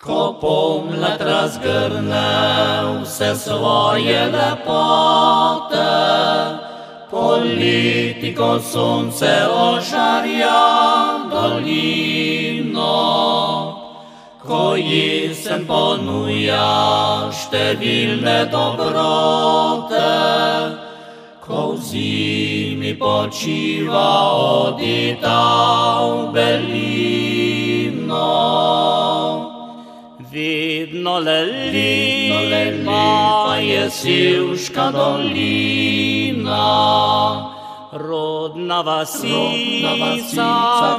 Ko pomlad razgrne vse svoje lepote, poleti, ko sonce ožarja dolino, ko jesen ponuja številne dobrote, ko v zimi počiva odita v belino. Vidno lepa je Sivška dolina, rodna vasica,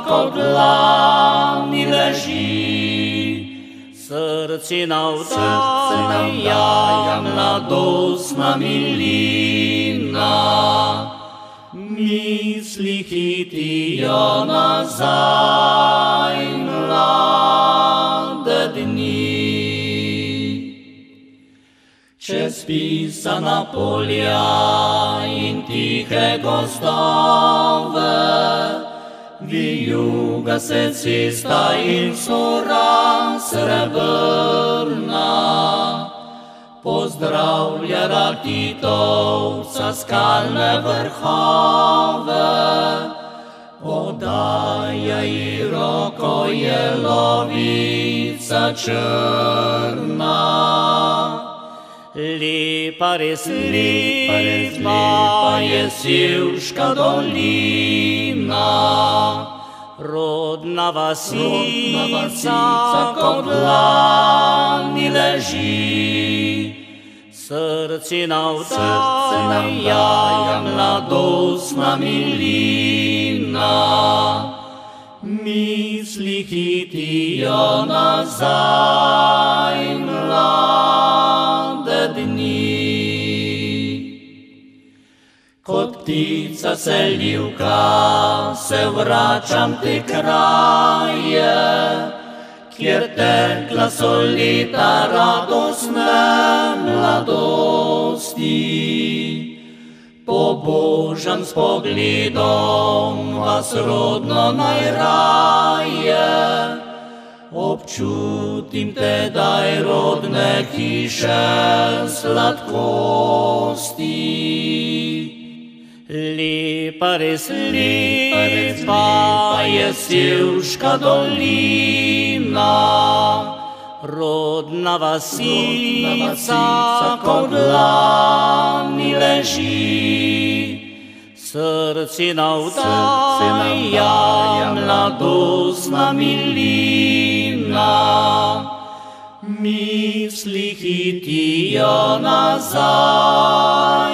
ko v dlani leži. Srcina vdaja, mladostna milina, misli hitijo nazaj mlade dni. Čez pisana polja in tihe gozdove, vijuga se cesta in sora srebrna, pozdravlja Rakitovca skalne vrhove, podaja ji roko jelovica črna. Lepa, res lepa je Sivška dolina, rodna vasica, ko v dlani leži. Srcina vdaja, mladostna milina, misli hitijo nazaj mlade dni. Kot ptica selivka se vračam te kraje, kjer tekla so leta radostne mladosti. Pobožan s pogledom vas rodno najraje, občutim tedaj rodne hiše sladkosti. Lepa, res lepa je Sivška dolina, rodna vasica, ko v dlani leži. Srcina vdaja, mladostna milina, misli hitijo nazaj